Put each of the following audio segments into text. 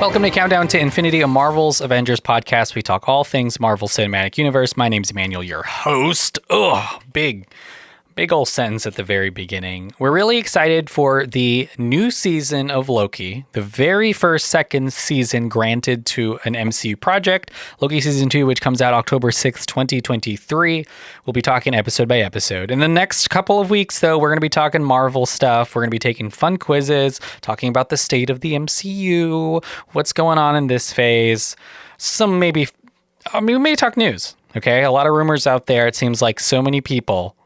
Welcome to Countdown to Infinity, a Marvel's Avengers podcast. We talk all things Marvel Cinematic Universe. My name's Emmanuel, your host. Big old sentence at the very beginning. We're really excited for the new season of Loki, the very second season granted to an MCU project, Loki Season 2, which comes out October 6th, 2023. We'll be talking episode by episode. In the next couple of weeks, though, we're going to be talking Marvel stuff. We're going to be taking fun quizzes, talking about the state of the MCU, what's going on in this phase, we may talk news, okay? A lot of rumors out there. It seems like so many people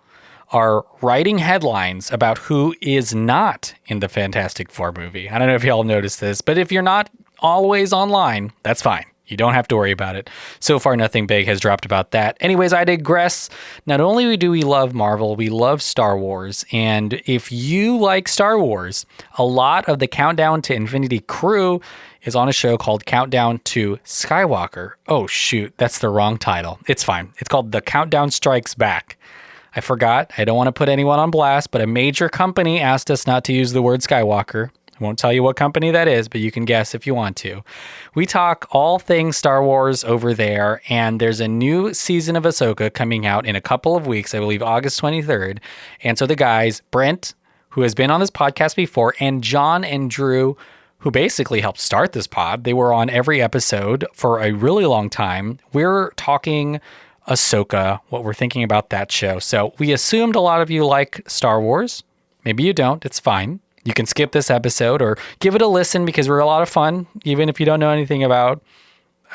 are writing headlines about who is not in the Fantastic Four movie. I don't know if y'all noticed this, but if you're not always online, that's fine. You don't have to worry about it. So far, nothing big has dropped about that. Anyways, I digress. Not only do we love Marvel, we love Star Wars. And if you like Star Wars, a lot of the Countdown to Infinity crew is on a show called Countdown to Skywalker. Oh, shoot, that's the wrong title. It's fine. It's called The Countdown Strikes Back. I forgot. I don't want to put anyone on blast, but a major company asked us not to use the word Skywalker. I won't tell you what company that is, but you can guess if you want to. We talk all things Star Wars over there, and there's a new season of Ahsoka coming out in a couple of weeks, I believe August 23rd. And so the guys, Brent, who has been on this podcast before, and John and Drew, who basically helped start this pod, they were on every episode for a really long time. We're talking Ahsoka, what we're thinking about that show. So we assumed a lot of you like Star Wars. Maybe you don't. It's fine. You can skip this episode or give it a listen because we're a lot of fun, even if you don't know anything about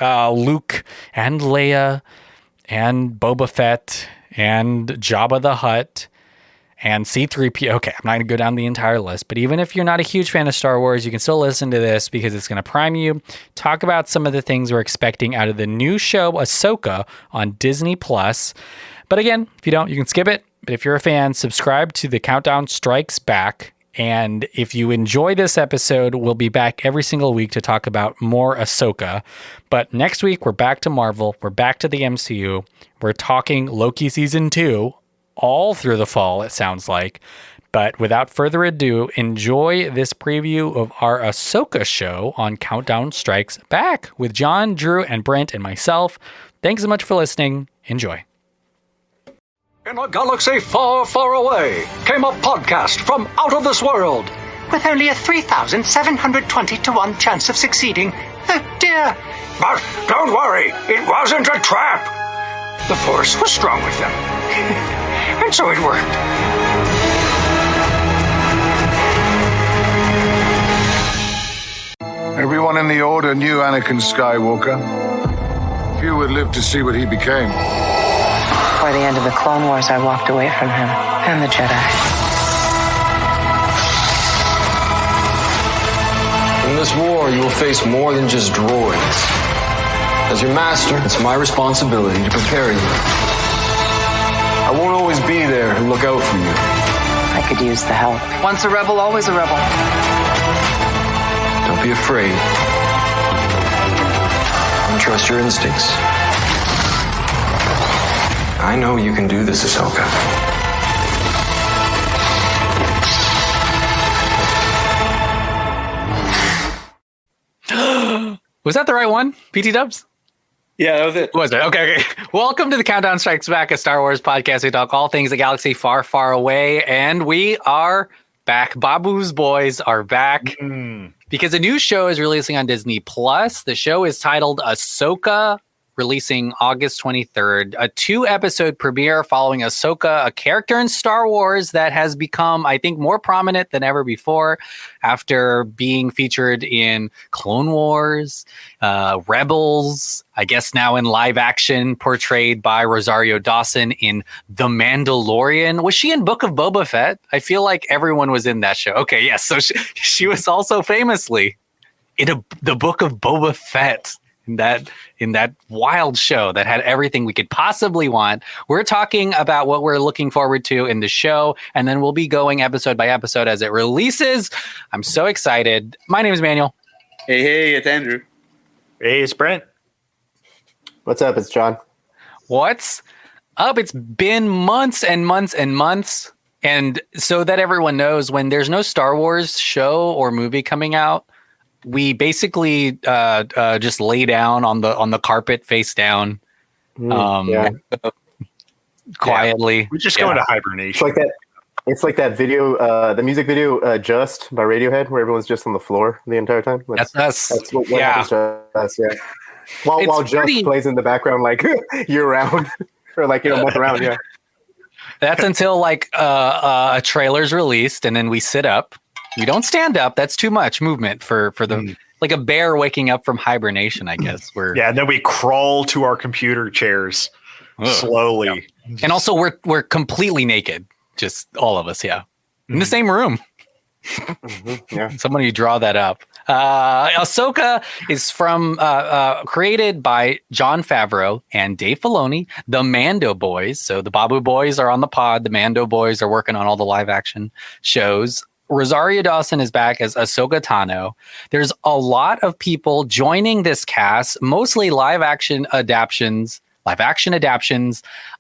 Luke and Leia and Boba Fett and Jabba the Hutt and C-3PO. Okay, I'm not going to go down the entire list, but even if you're not a huge fan of Star Wars, you can still listen to this because it's going to prime you. Talk about some of the things we're expecting out of the new show, Ahsoka, on Disney+. But again, if you don't, you can skip it. But if you're a fan, subscribe to The Countdown Strikes Back. And if you enjoy this episode, we'll be back every single week to talk about more Ahsoka. But next week, we're back to Marvel. We're back to the MCU. We're talking Loki Season 2. All through the fall, it sounds like. But without further ado, enjoy this preview of our Ahsoka show on Countdown Strikes Back with John, Drew, and Brent, and myself. Thanks so much for listening. Enjoy. In a galaxy far, far away came a podcast from out of this world. With only a 3,720 to 1 chance of succeeding. Oh dear. But don't worry, it wasn't a trap. The Force was strong with them. And so it worked. Everyone in the Order knew Anakin Skywalker. Few would live to see what he became. By the end of the Clone Wars, I walked away from him and the Jedi. In this war, you will face more than just droids. As your master, it's my responsibility to prepare you. I won't always be there to look out for you. I could use the help. Once a rebel, always a rebel. Don't be afraid. Trust your instincts. I know you can do this, Ahsoka. Was that the right one? PT Dubs? Yeah, that was it. Was it? Okay. Welcome to the Countdown Strikes Back, a Star Wars podcast. We talk all things a galaxy far, far away, and we are back. Babu's boys are back because a new show is releasing on Disney+. The show is titled Ahsoka, releasing August 23rd. A 2-episode premiere following Ahsoka, a character in Star Wars that has become, I think, more prominent than ever before after being featured in Clone Wars, Rebels, I guess now in live action, portrayed by Rosario Dawson in The Mandalorian. Was she in Book of Boba Fett? I feel like everyone was in that show. Okay, yes. So she was also famously in the Book of Boba Fett. In that wild show that had everything we could possibly want. We're talking about what we're looking forward to in the show, and then we'll be going episode by episode as it releases. I'm so excited. My name is Manuel. Hey, it's Andrew. Hey, it's Brent. What's up? It's John. What's up? It's been months and months and months. And so that everyone knows, when there's no Star Wars show or movie coming out, we basically just lay down on the carpet face down, quietly. We just go into hibernation. It's like that video, the music video "Just" by Radiohead, where everyone's just on the floor the entire time. That's us. That's what happens to us. Yeah. While It's Just pretty- plays in the background like year round, or like month around. Yeah. That's until like a trailer's released, and then we sit up. We don't stand up. That's too much movement for the like a bear waking up from hibernation. I guess and then we crawl to our computer chairs slowly. Yeah. And also we're completely naked, just all of us. Yeah, in the same room. Yeah. Somebody draw that up. Ahsoka is from created by Jon Favreau and Dave Filoni, the Mando boys. So the Babu boys are on the pod. The Mando boys are working on all the live action shows. Rosario Dawson is back as Ahsoka Tano. There's a lot of people joining this cast, mostly live action adaptions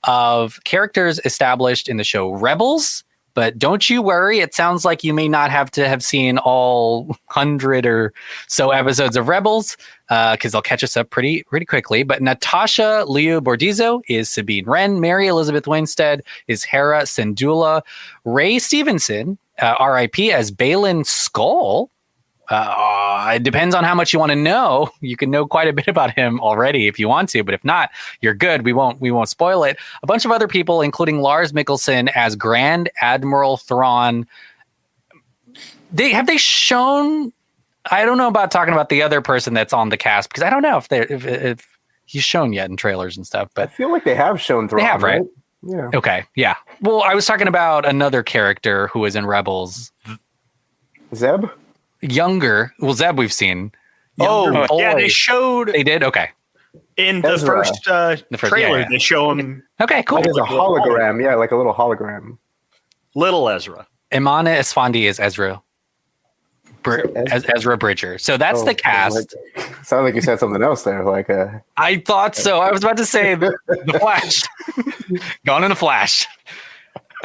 of characters established in the show Rebels. But don't you worry, it sounds like you may not have to have seen all 100 or so episodes of Rebels, because they'll catch us up pretty quickly. But Natasha Liu Bordizzo is Sabine Wren. Mary Elizabeth Winstead is Hera Syndulla. Ray Stevenson, R.I.P., as Balin Skull. It depends on how much you want to know. You can know quite a bit about him already if you want to, but if not, you're good. We won't spoil it. A bunch of other people, including Lars Mikkelsen as Grand Admiral Thrawn. Have they shown? I don't know about talking about the other person that's on the cast, because I don't know if he's shown yet in trailers and stuff. But I feel like they have shown Thrawn. They have, right? Yeah. Okay. Yeah. Well, I was talking about another character who was in Rebels. Zeb. Younger. Well, Zeb we've seen. They showed. They did? Okay. In the Ezra. first trailer, they show him. Okay, cool. Like as a hologram. Yeah, like a little hologram. Little Ezra. Imana Esfandi is Ezra. Ezra Bridger. So that's the cast. Sounds like you said something else there. Like I thought so. I was about to say the Flash. Gone in a flash.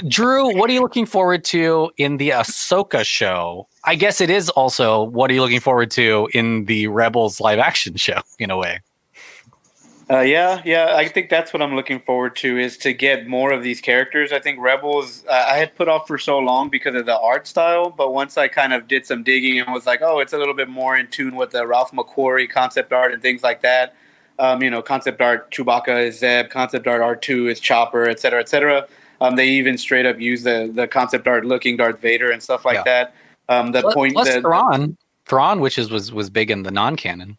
Drew, what are you looking forward to in the Ahsoka show? I guess it is also what are you looking forward to in the Rebels live action show, in a way. I think that's what I'm looking forward to, is to get more of these characters. I think Rebels I had put off for so long because of the art style, but once I kind of did some digging and was like, oh, it's a little bit more in tune with the Ralph McQuarrie concept art and things like that. Concept art Chewbacca is Zeb, concept art R2 is Chopper, et cetera, et cetera. They even straight up use the concept art looking Darth Vader and stuff like that. Thrawn, which was big in the non-canon.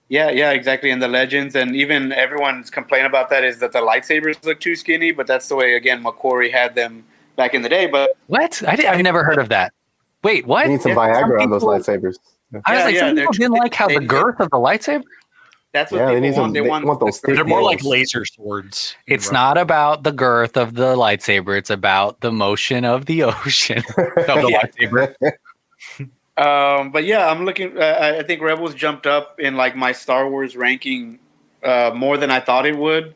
Yeah, exactly. And the legends, and even everyone's complaint about that is that the lightsabers look too skinny, but that's the way, again, McQuarrie had them back in the day. But what? I've never heard of that. Wait, what? you need some Viagra on those lightsabers. I was like, some people didn't like how the girth of the lightsaber. That's what people want. They want those. They're more like laser swords. It's not about the girth of the lightsaber. It's about the motion of the ocean of the lightsaber. But yeah, I'm looking. I think Rebels jumped up in like my Star Wars ranking more than I thought it would,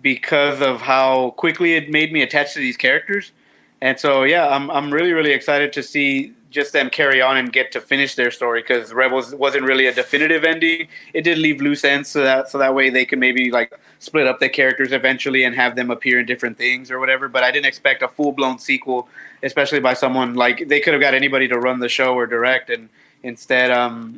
because of how quickly it made me attached to these characters. And so yeah, I'm really, really excited to see just them carry on and get to finish their story, because Rebels wasn't really a definitive ending. It did leave loose ends so that way they could maybe like split up the characters eventually and have them appear in different things or whatever. But I didn't expect a full-blown sequel, especially by someone like, they could have got anybody to run the show or direct, and instead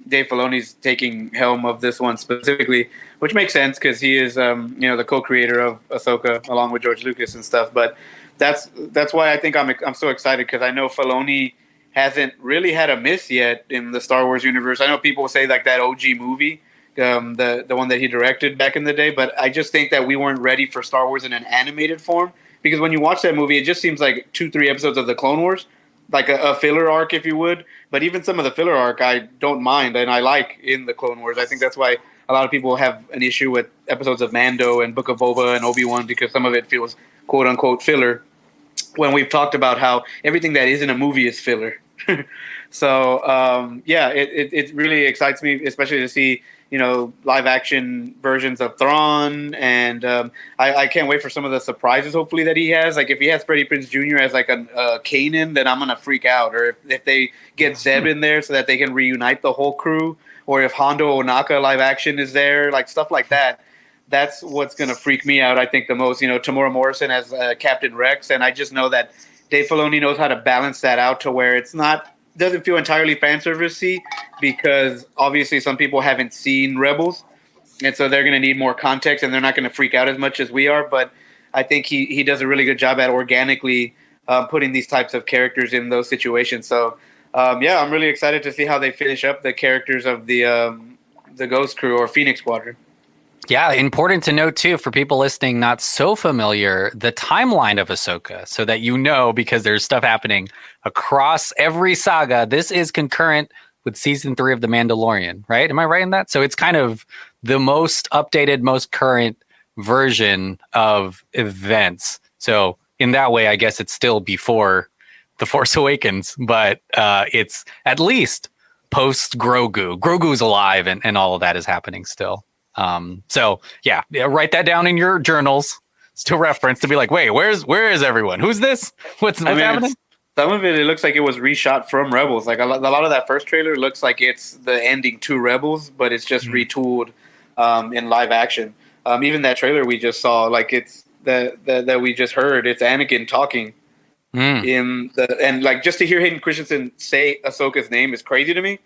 Dave Filoni's taking helm of this one specifically, which makes sense because he is the co-creator of Ahsoka along with George Lucas and stuff. But that's why I think I'm so excited, because I know Filoni hasn't really had a miss yet in the Star Wars universe. I know people say like that OG movie, the one that he directed back in the day, but I just think that we weren't ready for Star Wars in an animated form, because when you watch that movie, it just seems like 2-3 episodes of the Clone Wars, like a filler arc, if you would. But even some of the filler arc, I don't mind, and I like in the Clone Wars. I think that's why a lot of people have an issue with episodes of Mando and Book of Boba and Obi-Wan, because some of it feels quote unquote filler, when we've talked about how everything that isn't a movie is filler. So it really excites me, especially to see live action versions of Thrawn, and I can't wait for some of the surprises. Hopefully that he has, like if he has Freddie Prinze Jr. as like a Kanan, then I'm gonna freak out. Or if they get Zeb in there so that they can reunite the whole crew, or if Hondo Onaka live action is there, like stuff like that. That's what's gonna freak me out. I think the most. Tamora Morrison as Captain Rex, and I just know that Dave Filoni knows how to balance that out to where it's not. Doesn't feel entirely fan servicey, because obviously some people haven't seen Rebels, and so they're going to need more context, and they're not going to freak out as much as we are. But I think he does a really good job at organically putting these types of characters in those situations. So yeah, I'm really excited to see how they finish up the characters of the Ghost Crew or Phoenix Squadron. Yeah, important to note too for people listening not so familiar, the timeline of Ahsoka, so that because there's stuff happening across every saga. This is concurrent with season 3 of The Mandalorian, right? Am I right in that? So it's kind of the most updated, most current version of events. So in that way, I guess it's still before The Force Awakens, but it's at least post Grogu. Grogu's alive and all of that is happening still. So yeah, write that down in your journals to reference, to be like, wait, where is everyone? Who's this? What's happening? Some of it looks like it was reshot from Rebels. Like a lot of that first trailer looks like it's the ending to Rebels, but it's just retooled in live action. Even that trailer we just saw, like it's that we just heard, it's Anakin talking and like just to hear Hayden Christensen say Ahsoka's name is crazy to me.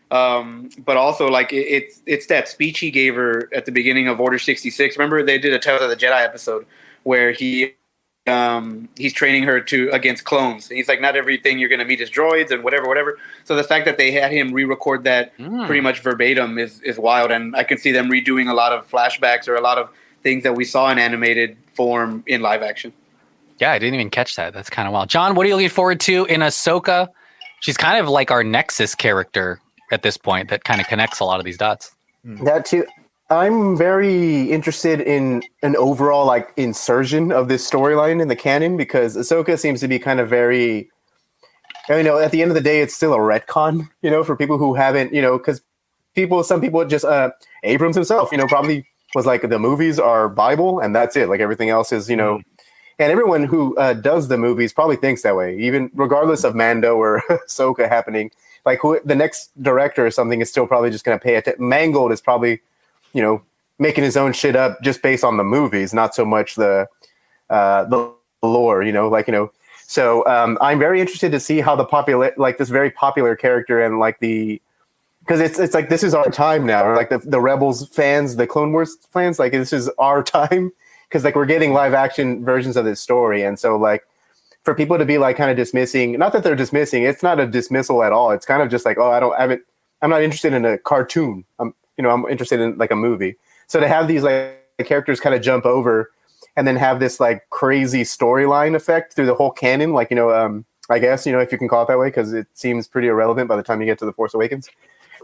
But also like it's that speech he gave her at the beginning of Order 66. Remember they did a Tales of the Jedi episode where he's training her against clones. And he's like, not everything you're going to meet is droids and whatever. So the fact that they had him re-record that pretty much verbatim is wild. And I can see them redoing a lot of flashbacks or a lot of things that we saw in animated form in live action. Yeah, I didn't even catch that. That's kind of wild. John, what are you looking forward to in Ahsoka? She's kind of like our Nexus character at this point that kind of connects a lot of these dots. That too. I'm very interested in an overall like insertion of this storyline in the canon, because Ahsoka seems to be kind of very, at the end of the day, it's still a retcon, for people who haven't, because some people just, Abrams himself, probably was like, the movies are Bible and that's it. Like everything else is, and everyone who does the movies probably thinks that way, even regardless of Mando or Ahsoka happening. Like the next director or something is still probably just going to pay attention. Mangold is probably, making his own shit up just based on the movies, not so much the lore, So I'm very interested to see how this very popular character and like because it's like, this is our time now, or like the Rebels fans, the Clone Wars fans, like this is our time. Because like we're getting live action versions of this story. And so like, for people to be like kind of dismissing, not that they're dismissing, it's not a dismissal at all. It's kind of just like, I'm not interested in a cartoon. I'm interested in like a movie. So to have these like characters kind of jump over and then have this like crazy storyline effect through the whole canon, like, I guess, if you can call it that way, because it seems pretty irrelevant by the time you get to The Force Awakens.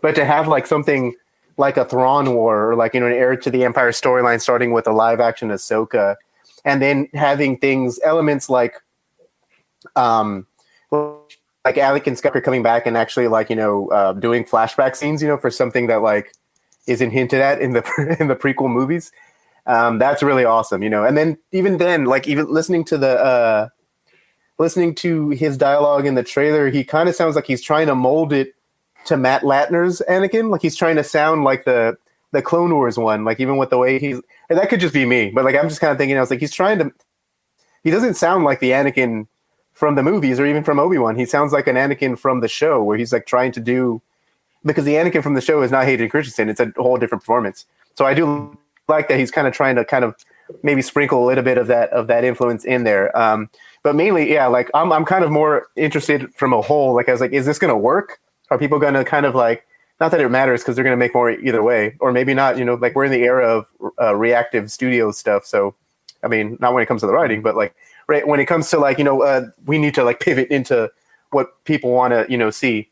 But to have like something like a Thrawn War or like, an Heir to the Empire storyline starting with a live action Ahsoka, and then having elements like Anakin Skywalker coming back and actually like doing flashback scenes for something that like isn't hinted at in the prequel movies. That's really awesome, and then even listening to his dialogue in the trailer, he kind of sounds like he's trying to mold it to Matt Latner's Anakin, like he's trying to sound like the Clone Wars one, like even with the way and that could just be me, but like I'm just kind of thinking, I was like, he doesn't sound like the Anakin from the movies or even from Obi-Wan. He sounds like an Anakin from the show, where he's like trying to do, because the Anakin from the show is not Hayden Christensen. It's a whole different performance. So I do like that he's kind of trying to maybe sprinkle a little bit of that influence in there. But mainly, yeah, like I'm kind of more interested from a whole, like I was like, is this going to work? Are people going to kind of like, not that it matters because they're going to make more either way, or maybe not, like we're in the era of reactive studio stuff. So, I mean, not when it comes to the writing, but like, right when it comes to like, we need to like pivot into what people want to, see.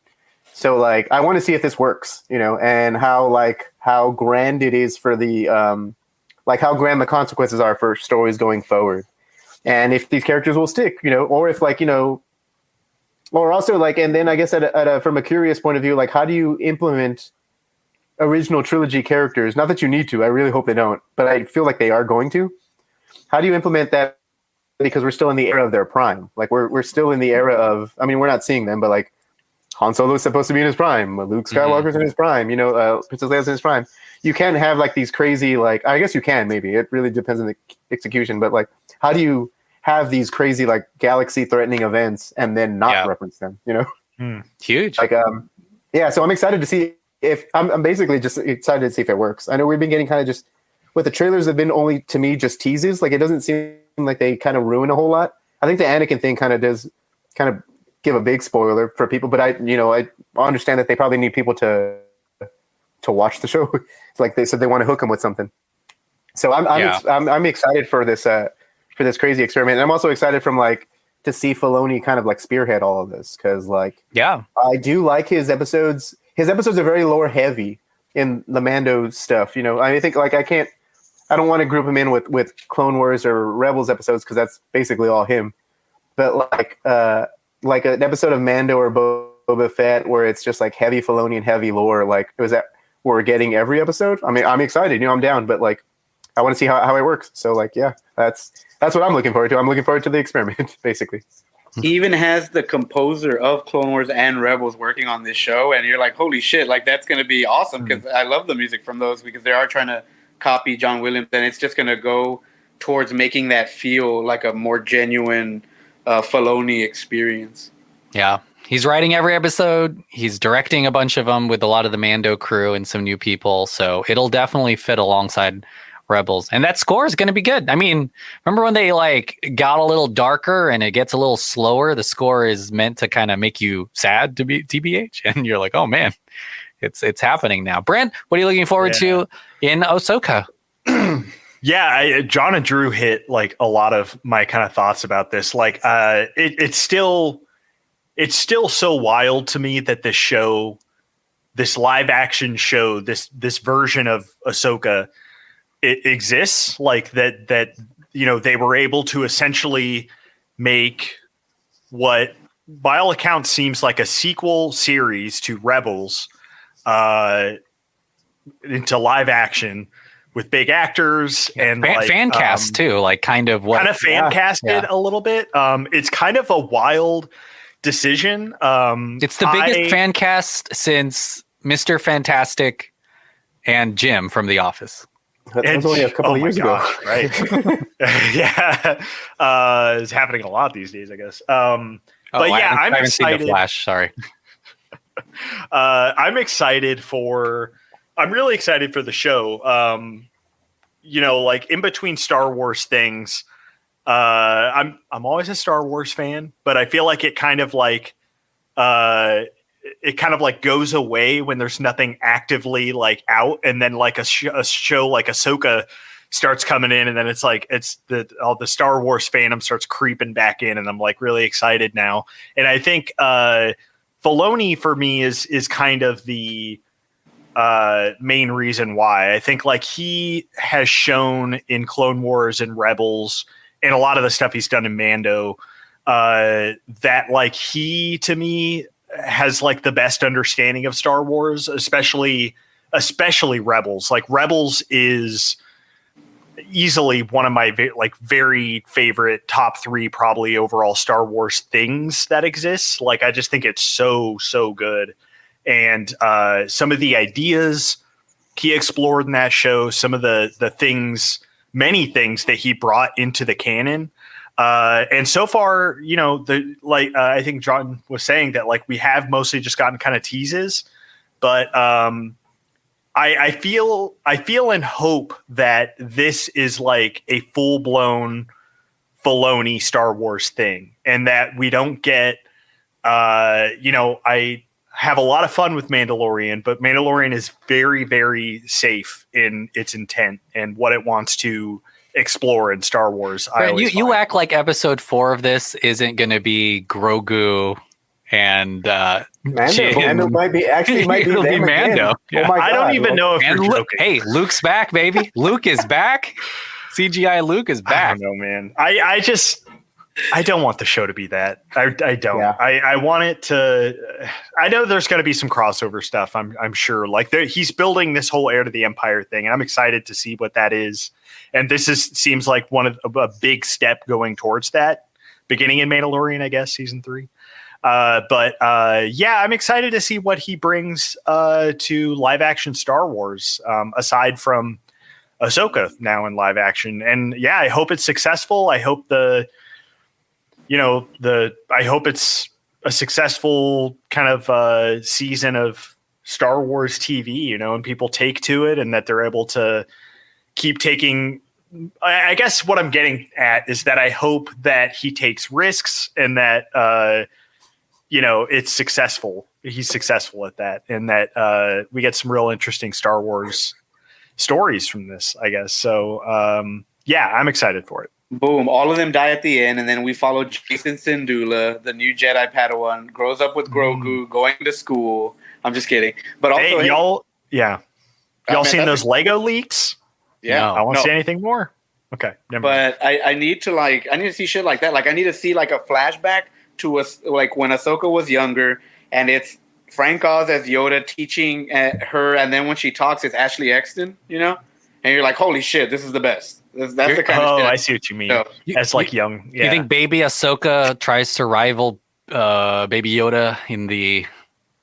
So like, I want to see if this works, and how grand it is for the, like how grand the consequences are for stories going forward. And if these characters will stick, or if like, or also like, and then I guess from a curious point of view, like how do you implement original trilogy characters. Not that you need to. I really hope they don't, but I feel like they are going to. How do you implement that? Because we're still in the era of their prime. Like we're still in the era of. I mean, we're not seeing them, but like Han Solo is supposed to be in his prime. Luke Skywalker's in his prime. Princess Leia's in his prime. You can't have like these crazy like. I guess you can maybe. It really depends on the execution. But like, how do you have these crazy like galaxy-threatening events and then not reference them? Huge. Like yeah. So I'm excited to see if I'm basically just excited to see if it works. I know we've been getting kind of just with the trailers have been only to me just teases. Like it doesn't seem like they kind of ruin a whole lot. I think the Anakin thing kind of does kind of give a big spoiler for people, but I understand that they probably need people to watch the show. It's like they said they want to hook them with something. So I'm excited for this crazy experiment. And I'm also excited to see Filoni kind of like spearhead all of this because I do like his episodes. His episodes are very lore heavy in the Mando stuff. I think I don't want to group him in with Clone Wars or Rebels episodes because that's basically all him. But like an episode of Mando or Boba Fett where it's just like heavy Filoni and heavy lore, like it was that we're getting every episode. I mean, I'm excited, I'm down, but like I want to see how it works. So like, yeah, that's what I'm looking forward to. I'm looking forward to the experiment, basically. He even has the composer of Clone Wars and Rebels working on this show, and you're like, holy shit, like that's going to be awesome because I love the music from those because they are trying to copy John Williams, and it's just going to go towards making that feel like a more genuine Filoni experience. Yeah. He's writing every episode. He's directing a bunch of them with a lot of the Mando crew and some new people. So it'll definitely fit alongside Rebels. And that score is going to be good. I mean, remember when they like got a little darker and it gets a little slower? The score is meant to kind of make you sad to be TBH. And you're like, oh man, it's happening now. Brent, what are you looking forward to in Ahsoka? Yeah, John and Drew hit like a lot of my kind of thoughts about this. Like, it's still so wild to me that this show, this live action show, this version of Ahsoka, it exists. Like that they were able to essentially make what, by all accounts, seems like a sequel series to Rebels, into live action. With big actors and fan cast too, like kind of fan casted a little bit. It's kind of a wild decision. It's the biggest fan cast since Mr. Fantastic and Jim from The Office. That was only a couple of years ago, right? Yeah, it's happening a lot these days, I guess. I'm excited. Seen The Flash. Sorry. I'm really excited for the show. Like in between Star Wars things, I'm always a Star Wars fan, but I feel like it kind of like goes away when there's nothing actively like out, and then like a show like Ahsoka starts coming in, and then it's like all the Star Wars fandom starts creeping back in, and I'm like really excited now. And I think Filoni for me is kind of the main reason why. I think like he has shown in Clone Wars and Rebels and a lot of the stuff he's done in Mando that like he to me has like the best understanding of Star Wars, especially Rebels. Like Rebels is easily one of my very favorite top 3 probably overall Star Wars things that exists. Like I just think it's so good. And some of the ideas he explored in that show, some of the things, many things that he brought into the canon. And so far, I think John was saying that like we have mostly just gotten kind of teases, but I feel and hope that this is like a full blown Filoni Star Wars thing, and that we don't get, I have a lot of fun with Mandalorian, but Mandalorian is very, very safe in its intent and what it wants to explore in Star Wars. Right, you act like episode 4 of this isn't going to be Grogu and Mando might be Mando. Yeah. Oh my God. I don't even know if you're joking. Hey, Luke's back, baby. Luke is back. CGI Luke is back. I don't know, man. I just I don't want the show to be that. I don't. Yeah. I want it to. I know there's going to be some crossover stuff. I'm sure. Like he's building this whole Heir to the Empire thing, and I'm excited to see what that is. And this seems like one of a big step going towards that. Beginning in Mandalorian, I guess, season 3. But I'm excited to see what he brings to live action Star Wars. Aside from Ahsoka now in live action, and I hope it's successful. I hope I hope it's a successful kind of season of Star Wars TV, and people take to it, and that they're able to keep taking. I guess what I'm getting at is that I hope that he takes risks and that it's successful. He's successful at that, and that we get some real interesting Star Wars stories from this, I guess. So I'm excited for it. Boom. All of them die at the end, and then we follow Jason Syndulla, the new Jedi Padawan, grows up with Grogu, going to school. I'm just kidding. But also, y'all seen those Lego leaks? Yeah. No, I won't see anything more. Okay. Never mind. But I need to see shit like that. Like I need to see like a flashback to like when Ahsoka was younger, and it's Frank Oz as Yoda teaching her, and then when she talks, it's Ashley Eckstein, and you're like, holy shit, this is the best. That's the kind of shit. I see what you mean. As like young. Yeah. You think Baby Ahsoka tries to rival Baby Yoda in the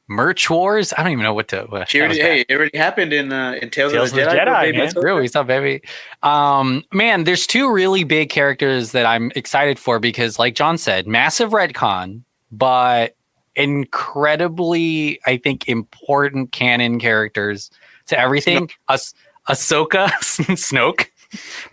merch wars? I don't even know what to. It already happened in Tales of the Jedi. Man. True, we saw Baby. Man, there's 2 really big characters that I'm excited for because, like John said, massive retcon, but incredibly, I think, important canon characters to everything. Ahsoka, Snoke.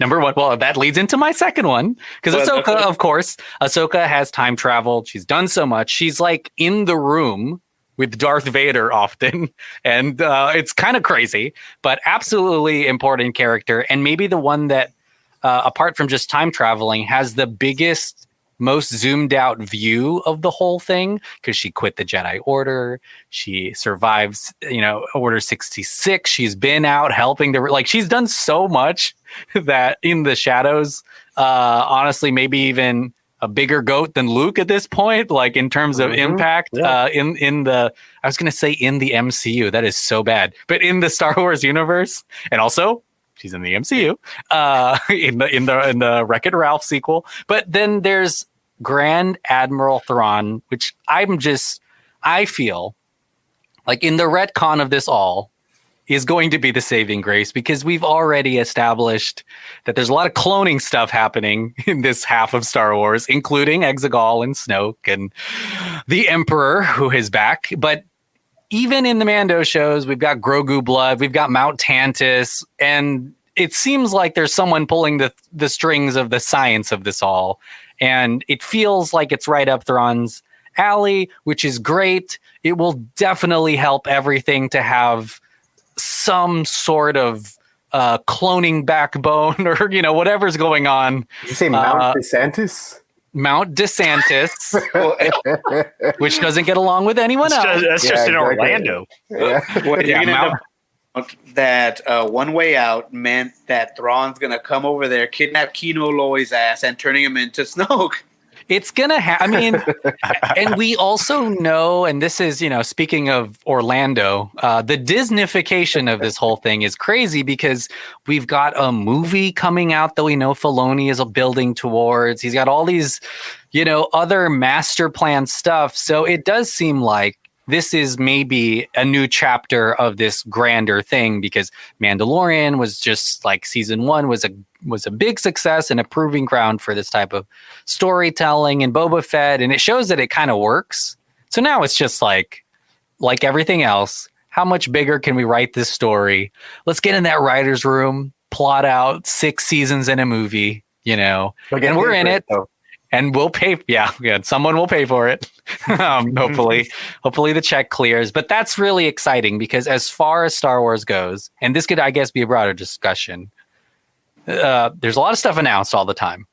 Number 1. Well, that leads into my second one because Ahsoka, of course, Ahsoka has time traveled. She's done so much. She's like in the room with Darth Vader often, and it's kind of crazy, but absolutely important character, and maybe the one that, apart from just time traveling, has the biggest, most zoomed out view of the whole thing because she quit the Jedi Order. She survives, Order 66. She's been out helping she's done so much that in the shadows, honestly, maybe even a bigger goat than Luke at this point, like in terms of impact, in the, I was going to say in the MCU, that is so bad, but in the Star Wars universe, and also she's in the MCU, in the Wreck-It Ralph sequel. But then there's Grand Admiral Thrawn, which I feel like in the retcon of this all is going to be the saving grace because we've already established that there's a lot of cloning stuff happening in this half of Star Wars, including Exegol and Snoke and the Emperor who is back. But even in the Mando shows, we've got Grogu blood, we've got Mount Tantus, and it seems like there's someone pulling the strings of the science of this all. And it feels like it's right up Thrawn's alley, which is great. It will definitely help everything to have some sort of cloning backbone or, whatever's going on. Did you say Mount DeSantis? Mount DeSantis, which doesn't get along with anyone else. That's just in Orlando. That One Way Out meant that Thrawn's going to come over there, kidnap Kino Loy's ass, and turning him into Snoke. It's going to and we also know, and this is, speaking of Orlando, the Disneyfication of this whole thing is crazy because we've got a movie coming out that we know Filoni is building towards. He's got all these, other master plan stuff. So it does seem like this is maybe a new chapter of this grander thing because Mandalorian was just like season 1 was a big success and a proving ground for this type of storytelling, and Boba Fett, and it shows that it kind of works. So now it's just like everything else, how much bigger can we write this story? Let's get in that writer's room, plot out 6 seasons in a movie, and we're in it. And we'll pay. Yeah. Someone will pay for it. Hopefully the check clears. But that's really exciting because as far as Star Wars goes, and this could, I guess, be a broader discussion. There's a lot of stuff announced all the time,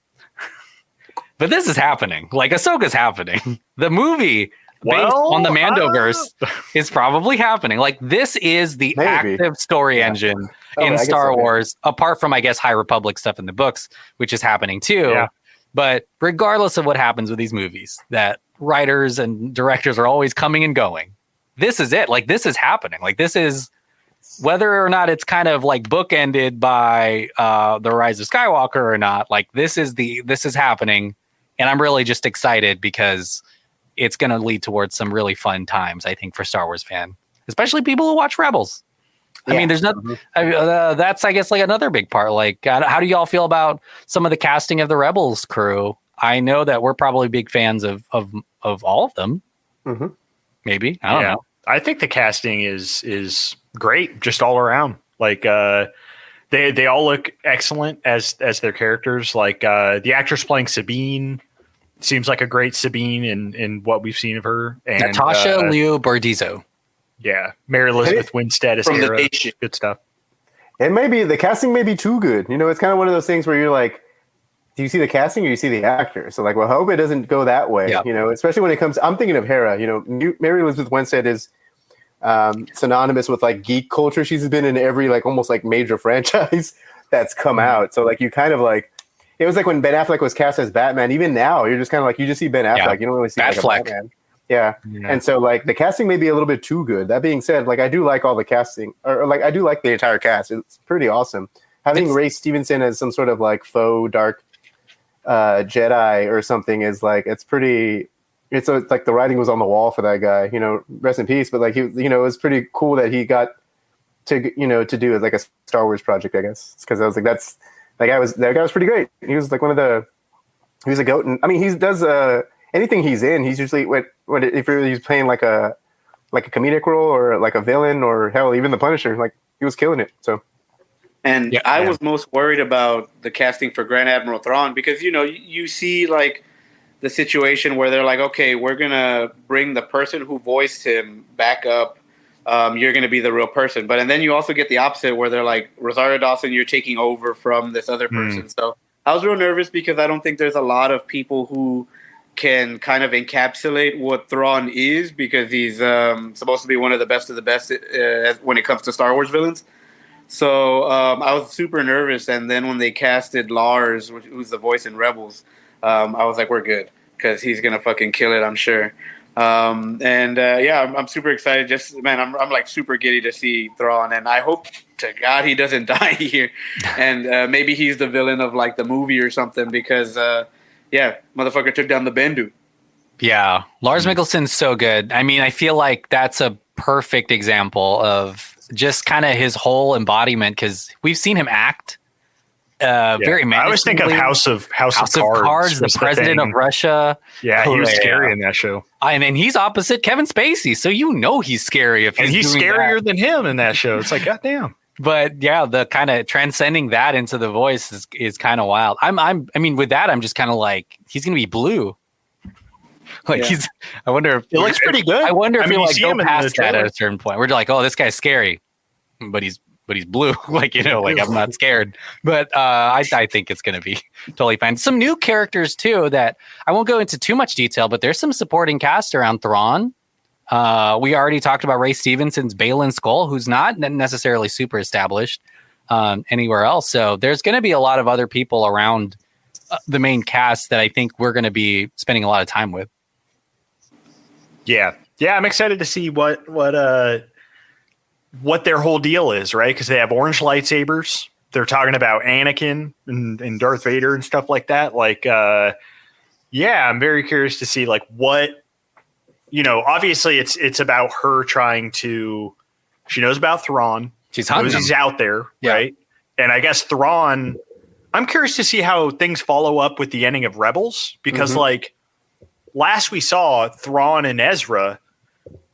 but this is happening. Like Ahsoka's happening. The movie based on the Mandoverse is probably happening. Like this is the active story engine in Star Wars, apart from, I guess, High Republic stuff in the books, which is happening too. Yeah. But regardless of what happens with these movies, that writers and directors are always coming and going. This is it. Like, this is happening. Like, this is, whether or not it's kind of like bookended by the Rise of Skywalker or not, like, this is happening. And I'm really just excited because it's going to lead towards some really fun times, I think, for Star Wars fan, especially people who watch Rebels. I mean, there's nothing. That's, I guess, like another big part. Like, how do y'all feel about some of the casting of the Rebels crew? I know that we're probably big fans of all of them. Mm-hmm. Maybe, I don't know. I think the casting is great, just all around. Like, they all look excellent as their characters. Like, the actress playing Sabine seems like a great Sabine in what we've seen of her. And Natasha Liu Bordizzo. Yeah, Mary Elizabeth Winstead is good stuff. And maybe the casting may be too good. You know, it's kind of one of those things where you're like, do you see the casting or you see the actor? So, like, well, I hope it doesn't go that way. You know, especially when it comes. I'm thinking of Hera. You know, Mary Elizabeth Winstead is synonymous with like geek culture. She's been in every like almost like major franchise that's come out. So, like, you kind of like. It was like when Ben Affleck was cast as Batman. Even now, you're just kind of like you just see Ben Affleck. You don't really see like a Batman. Yeah. And so, like, the casting may be a little bit too good. That being said, like, I do like all the casting, or like, I do like the entire cast. It's pretty awesome. Having Ray Stevenson as some sort of like faux dark Jedi or something is like, it's pretty. It's like the writing was on the wall for that guy. You know, rest in peace. But like, he, you know, it was pretty cool that he got to, you know, to do like a Star Wars project. I guess because I was like, that guy was pretty great. He was like he was a goat. And I mean, he does anything he's in, he's usually if he's playing like a comedic role or like a villain or hell, even the Punisher, like he was killing it. So, and I was most worried about the casting for Grand Admiral Thrawn because, you know, you see like the situation where they're like, okay, we're gonna bring the person who voiced him back up. You're gonna be the real person, and then you also get the opposite where they're like, Rosario Dawson, you're taking over from this other person. So I was real nervous because I don't think there's a lot of people who can kind of encapsulate what Thrawn is because he's supposed to be one of the best when it comes to Star Wars villains. So I was super nervous, and then when they casted Lars, who's the voice in Rebels, I was like, we're good because he's gonna fucking kill it, I'm sure. I'm super excited. Just man, I'm like super giddy to see Thrawn, and I hope to God he doesn't die here, and maybe he's the villain of like the movie or something because. Motherfucker took down the Bendu. Yeah, Lars Mikkelsen's so good. I mean, I feel like that's a perfect example of just kind of his whole embodiment because we've seen him act very menacingly. I always think of House of Cards, the president of Russia. Yeah, he was scary in that show. And then he's opposite Kevin Spacey, so you know he's scary. He's scarier than him in that show. It's like, goddamn. But yeah, the kind of transcending that into the voice is kind of wild. I mean, with that, I'm just kind of like, he's gonna be blue. Like I wonder if it looks pretty good. I wonder if we like go past that at a certain point. We're like, oh, this guy's scary, but he's blue. Like, you know, like I'm not scared. But I think it's gonna be totally fine. Some new characters too that I won't go into too much detail, but there's some supporting cast around Thrawn. We already talked about Ray Stevenson's Baylan Skoll, who's not necessarily super established anywhere else. So there's going to be a lot of other people around the main cast that I think we're going to be spending a lot of time with. Yeah, I'm excited to see what their whole deal is, right? Because they have orange lightsabers. They're talking about Anakin and Darth Vader and stuff like that. Like, I'm very curious to see like what. You know, obviously it's about her trying to. She knows about Thrawn. She's hunting him. He's out there, right? And I guess Thrawn. I'm curious to see how things follow up with the ending of Rebels because, like, last we saw Thrawn and Ezra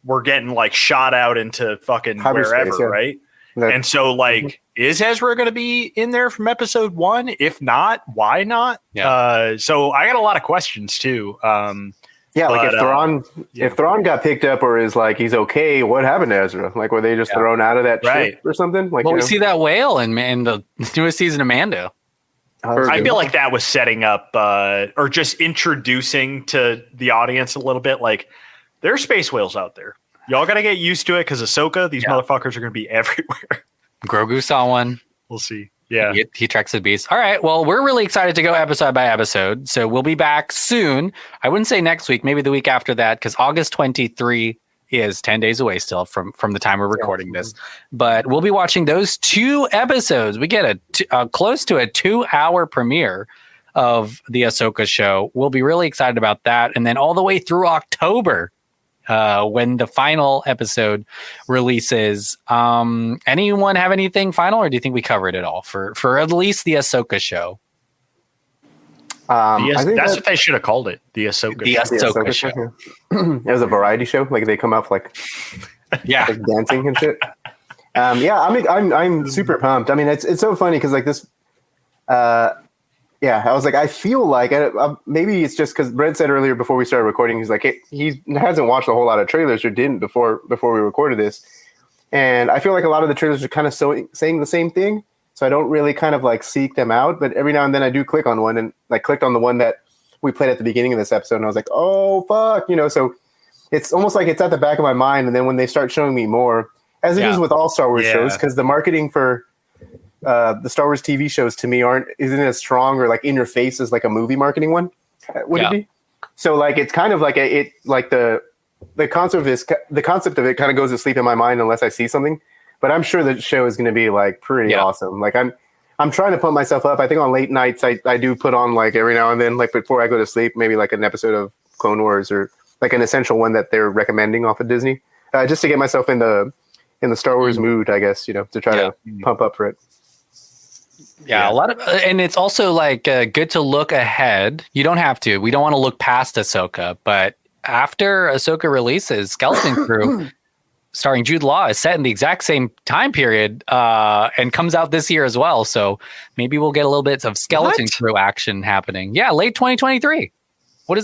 were getting like shot out into fucking wherever, right? And so, like, is Ezra going to be in there from episode 1? If not, why not? So I got a lot of questions too. Like if Thrawn got picked up or is like he's okay, what happened to Ezra? Like, were they just thrown out of that ship or something? Like, we see that whale in the newest season of Mando. I feel like that was setting up or just introducing to the audience a little bit. Like, there are space whales out there. Y'all got to get used to it because Ahsoka, these motherfuckers are going to be everywhere. Grogu saw one. We'll see. Yeah. He treks the beast. All right. Well, we're really excited to go episode by episode. So we'll be back soon. I wouldn't say next week, maybe the week after that, because August 23 is 10 days away still from the time we're recording this. But we'll be watching those 2 episodes. We get a close to a 2-hour premiere of the Ahsoka show. We'll be really excited about that. And then all the way through October, when the final episode releases. Anyone have anything final, or do you think we covered it all for at least the Ahsoka show? I think that's what they should have called it. The Ahsoka Ahsoka show. It was a variety show. Like they come up like like dancing and shit. I'm super pumped. I mean, it's so funny because like this. I was like, I feel like maybe it's just because Brent said earlier before we started recording, he's like he hasn't watched a whole lot of trailers or didn't before we recorded this, and I feel like a lot of the trailers are kind of saying the same thing. So I don't really kind of like seek them out, but every now and then I do click on one, and like clicked on the one that we played at the beginning of this episode, and I was like, oh fuck, so it's almost like it's at the back of my mind. And then when they start showing me more, as it is with all Star Wars shows, because the marketing for the Star Wars TV shows to me isn't as strong or like in your face as like a movie marketing one would it be? So like it's kind of like the concept of it kind of goes to sleep in my mind unless I see something. But I'm sure the show is going to be like pretty awesome. Like I'm trying to pump myself up. I think on late nights I do put on like every now and then, like before I go to sleep, maybe like an episode of Clone Wars or like an essential one that they're recommending off of Disney, just to get myself in the Star Wars mood, I guess, to try to pump up for it. Yeah, a lot of, and it's also like good to look ahead. You don't have to. We don't want to look past Ahsoka, but after Ahsoka releases, Skeleton Crew, starring Jude Law, is set in the exact same time period and comes out this year as well. So maybe we'll get a little bit of Skeleton Crew action happening. Yeah, late 2023.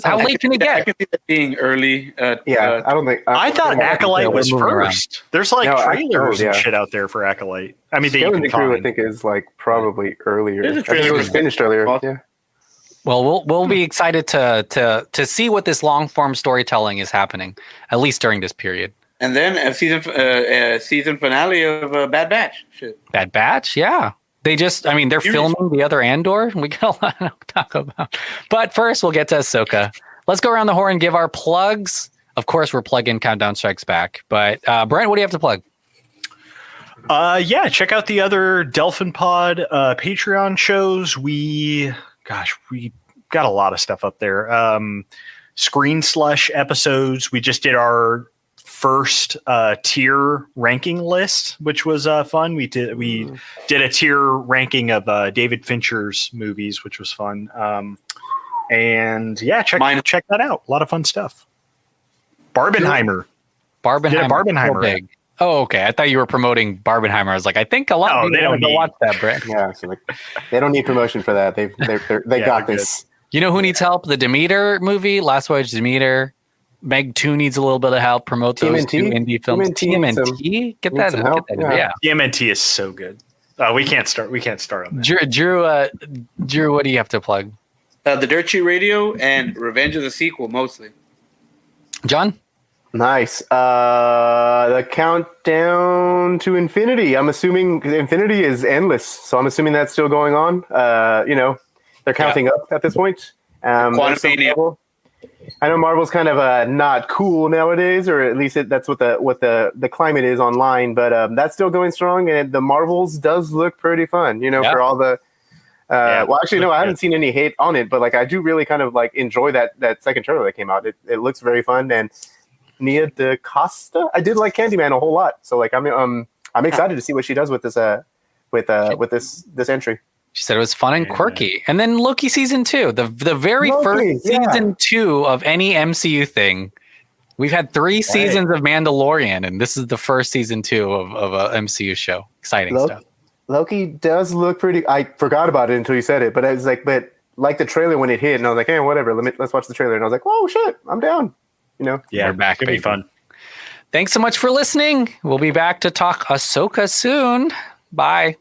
How late can it get? I can see that being early. I don't think. I thought Acolyte was first. Around. There's like trailers and shit out there for Acolyte. I mean, Skeleton Crew, I think, is like probably earlier. I think it was finished earlier. Yeah. Well, we'll be excited to see what this long form storytelling is happening, at least during this period. And then a season finale of Bad Batch. Shit. Bad Batch, yeah. They're filming the other Andor. We got a lot to talk about. But first, we'll get to Ahsoka. Let's go around the horn and give our plugs. Of course, we're plugging Countdown Strikes Back. But Brent, what do you have to plug? Check out the other Delphin Pod Patreon shows. We got a lot of stuff up there. Screen Slush episodes. We just did our first tier ranking list, which was fun. We did a tier ranking of David Fincher's movies, which was fun. Check that out. A lot of fun stuff. Barbenheimer. Barbenheimer. Big. Oh, okay. I thought you were promoting Barbenheimer. I was like, I think a lot of people don't watch that, Brent. Yeah, so like, they don't need promotion for that. They got this. You know who needs help? The Demeter movie, Last Voyage Demeter. Meg 2 needs a little bit of help. Promote those two indie films. TMNT? Get that help. TMNT is so good. We can't start on that. Drew, what do you have to plug? The Dirt Sheet Radio and Revenge of the Sequel, mostly. John? Nice. The Countdown to Infinity. I'm assuming Infinity is endless, so I'm assuming that's still going on. They're counting up at this point. I know Marvel's kind of not cool nowadays, or at least that's what the climate is online. But that's still going strong, and the Marvels does look pretty fun. For all the. I haven't seen any hate on it, but like I do really kind of like enjoy that second trailer that came out. It looks very fun, and Nia DaCosta, I did like Candyman a whole lot. So like I'm excited to see what she does with this this entry. She said it was fun and quirky. And then Loki season 2, the very first season 2 of any MCU thing. We've had 3 seasons of Mandalorian, and this is the first season 2 of a MCU show. Exciting stuff. Loki does look pretty. I forgot about it until you said it, but I was like, the trailer when it hit, and I was like, hey, whatever. Let's watch the trailer, and I was like, oh shit, I'm down. Yeah, we're back. It's gonna be fun. Thanks so much for listening. We'll be back to talk Ahsoka soon. Bye.